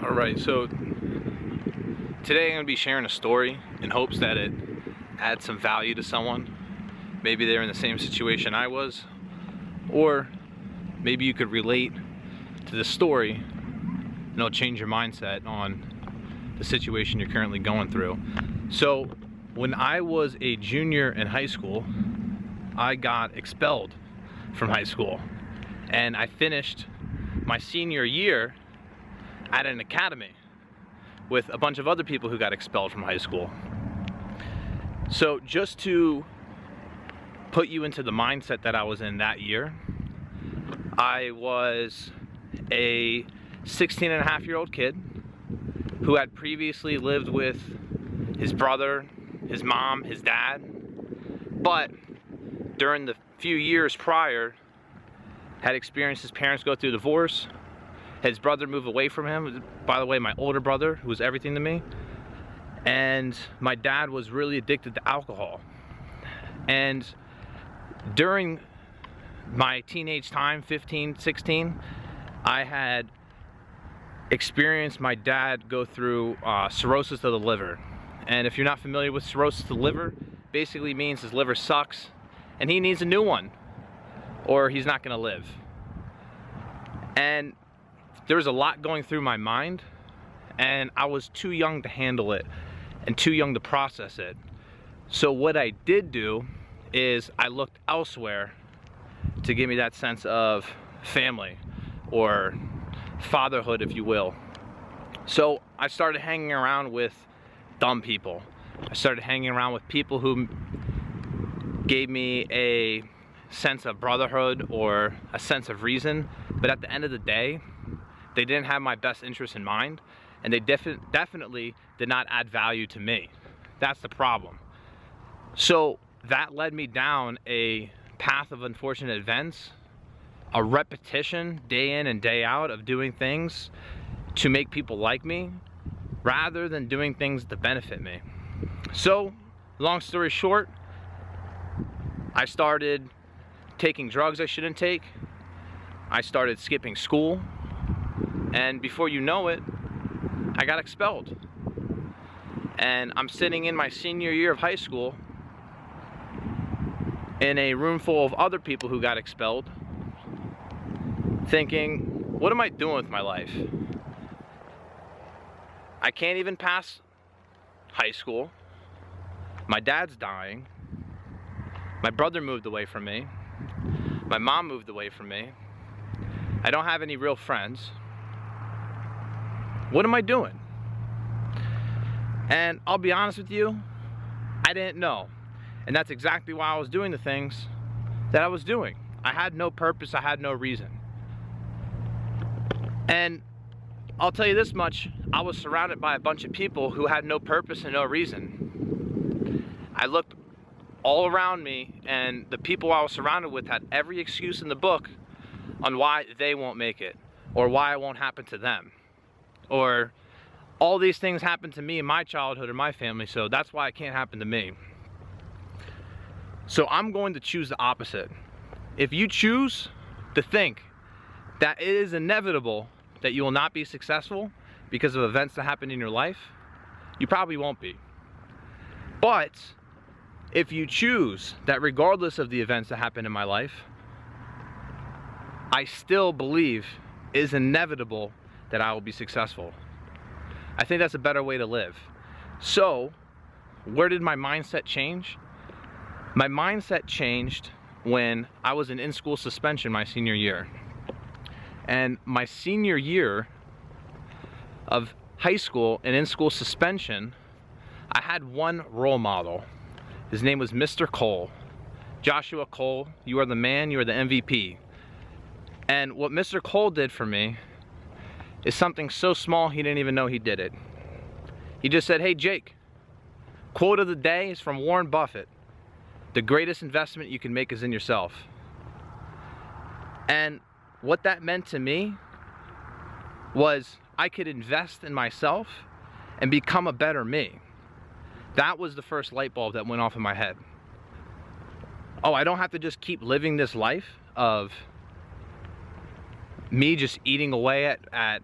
Alright, so today I'm going to be sharing a story in hopes that it adds some value to someone. Maybe they're in the same situation I was, or maybe you could relate to the story and it'll change your mindset on the situation you're currently going through. So when I was a junior in high school, I got expelled from high school, and I finished my senior year at an academy with a bunch of other people who got expelled from high school. So just to put you into the mindset that I was in that year, I was a 16-and-a-half-year-old kid who had previously lived with his brother, his mom, his dad, but during the few years prior had experienced his parents go through divorce, his brother moved away from him, by the way, my older brother, who was everything to me, and my dad was really addicted to alcohol. And during my teenage time, 15, 16, I had experienced my dad go through cirrhosis of the liver. And if you're not familiar with cirrhosis of the liver, basically means his liver sucks and he needs a new one, or he's not gonna live. And there was a lot going through my mind, and I was too young to handle it and too young to process it. So what I did do is I looked elsewhere to give me that sense of family or fatherhood, if you will. So I started hanging around with dumb people. I started hanging around with people who gave me a sense of brotherhood or a sense of reason, but at the end of the day, they didn't have my best interest in mind, and they definitely did not add value to me. That's the problem. So that led me down a path of unfortunate events, a repetition day in and day out of doing things to make people like me rather than doing things to benefit me. So long story short, I started taking drugs I shouldn't take. I started skipping school, and before you know it, I got expelled. And I'm sitting in my senior year of high school in a room full of other people who got expelled, thinking, what am I doing with my life? I can't even pass high school. My dad's dying. My brother moved away from me. My mom moved away from me. I don't have any real friends. What am I doing? And I'll be honest with you, I didn't know. And that's exactly why I was doing the things that I was doing. I had no purpose, I had no reason. And I'll tell you this much, I was surrounded by a bunch of people who had no purpose and no reason. I looked all around me, and the people I was surrounded with had every excuse in the book on why they won't make it, or why it won't happen to them, or all these things happened to me in my childhood or my family, so that's why it can't happen to me. So I'm going to choose the opposite. If you choose to think that it is inevitable that you will not be successful because of events that happen in your life, you probably won't be. But if you choose that regardless of the events that happen in my life, I still believe it is inevitable that I will be successful. I think that's a better way to live. So, where did my mindset change? My mindset changed when I was in in-school suspension my senior year. And my senior year of high school and in-school suspension, I had one role model. His name was Mr. Cole. Joshua Cole, you are the man, you are the MVP. And what Mr. Cole did for me is something so small he didn't even know he did it. He just said, hey Jake, quote of the day is from Warren Buffett. The greatest investment you can make is in yourself. And what that meant to me was I could invest in myself and become a better me. That was the first light bulb that went off in my head. Oh, I don't have to just keep living this life of me just eating away at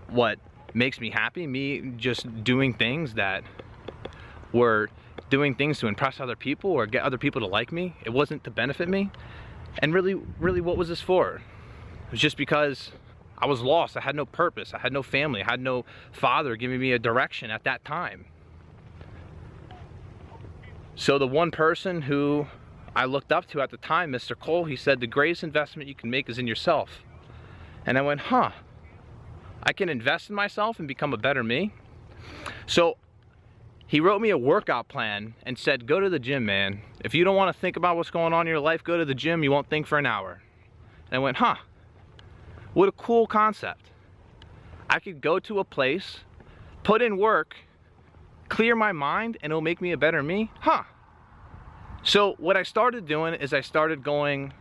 what makes me happy, me just doing things that were doing things to impress other people or get other people to like me. It wasn't to benefit me. And really, what was this for? It was just because I was lost. I had no purpose. I had no family. I had no father giving me a direction at that time. So the one person who I looked up to at the time, Mr. Cole, he said, the greatest investment you can make is in yourself. And I went, huh, I can invest in myself and become a better me? So he wrote me a workout plan and said, go to the gym, man. If you don't want to think about what's going on in your life, go to the gym. You won't think for an hour. And I went, huh, what a cool concept. I could go to a place, put in work, clear my mind, and it'll make me a better me? Huh. So what I started doing is I started going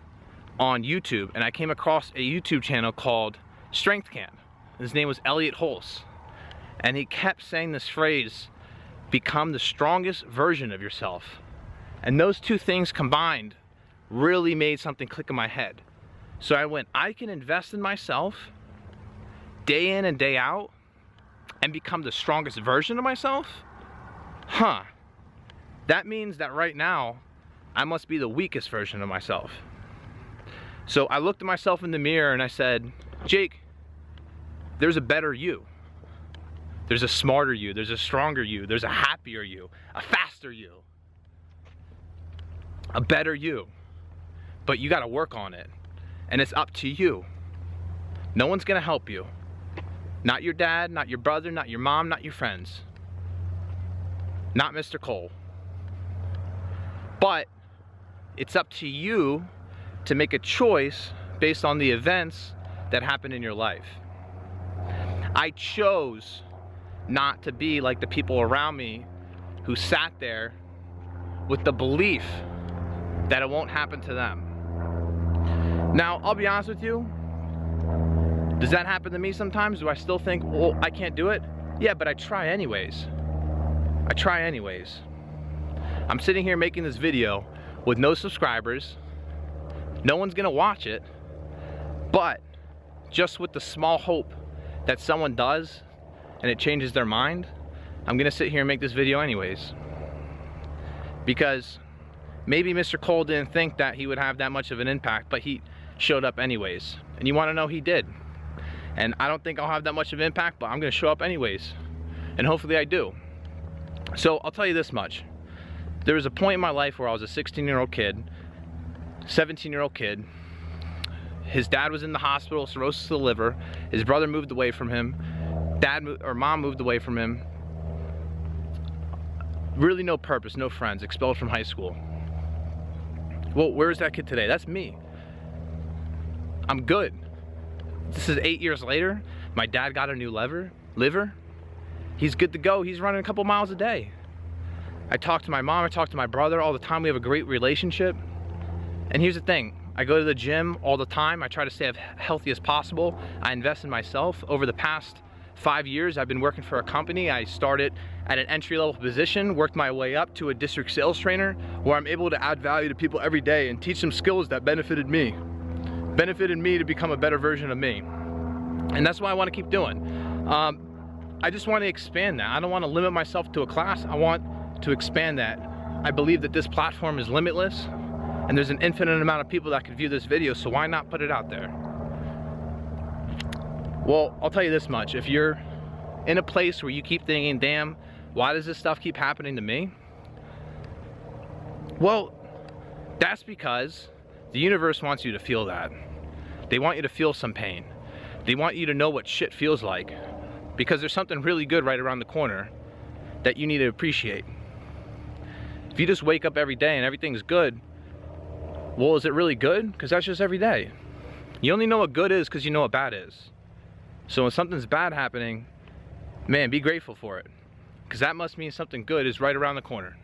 on YouTube, and I came across a YouTube channel called Strength Camp. His name was Elliot Holtz. And he kept saying this phrase, become the strongest version of yourself. And those two things combined really made something click in my head. So I went, I can invest in myself day in and day out and become the strongest version of myself? Huh. That means that right now, I must be the weakest version of myself. So I looked at myself in the mirror and I said, Jake, there's a better you. There's a smarter you, there's a stronger you, there's a happier you, a faster you, a better you. But you gotta work on it. And it's up to you. No one's gonna help you. Not your dad, not your brother, not your mom, not your friends. Not Mr. Cole. But it's up to you to make a choice based on the events that happen in your life. I chose not to be like the people around me who sat there with the belief that it won't happen to them. Now, I'll be honest with you, does that happen to me sometimes? Do I still think, well, I can't do it? Yeah, but I try anyways. I try anyways. I'm sitting here making this video with no subscribers. No one's gonna watch it, but just with the small hope that someone does and it changes their mind, I'm gonna sit here and make this video anyways. Because maybe Mr. Cole didn't think that he would have that much of an impact, but he showed up anyways. And you wanna know, he did. And I don't think I'll have that much of an impact, but I'm gonna show up anyways. And hopefully I do. So I'll tell you this much. There was a point in my life where I was a 16-year-old kid, 17-year-old kid. His dad was in the hospital, cirrhosis of the liver. His brother moved away from him. Mom moved away from him. Really no purpose, no friends, expelled from high school. Well, where's that kid today? That's me. I'm good. This is 8 years later. My dad got a new liver. He's good to go. He's running a couple miles a day. I talk to my mom, I talk to my brother all the time. We have a great relationship. And here's the thing. I go to the gym all the time. I try to stay as healthy as possible. I invest in myself. Over the past 5 years, I've been working for a company. I started at an entry-level position, worked my way up to a district sales trainer, where I'm able to add value to people every day and teach them skills that benefited me to become a better version of me. And that's what I want to keep doing. I just want to expand that. I don't want to limit myself to a class. I want to expand that. I believe that this platform is limitless, and there's an infinite amount of people that could view this video, so why not put it out there? Well, I'll tell you this much. If you're in a place where you keep thinking, damn, why does this stuff keep happening to me? Well, that's because the universe wants you to feel that. They want you to feel some pain. They want you to know what shit feels like, because there's something really good right around the corner that you need to appreciate. If you just wake up every day and everything's good, well, is it really good? Because that's just every day. You only know what good is because you know what bad is. So when something's bad happening, man, be grateful for it, because that must mean something good is right around the corner.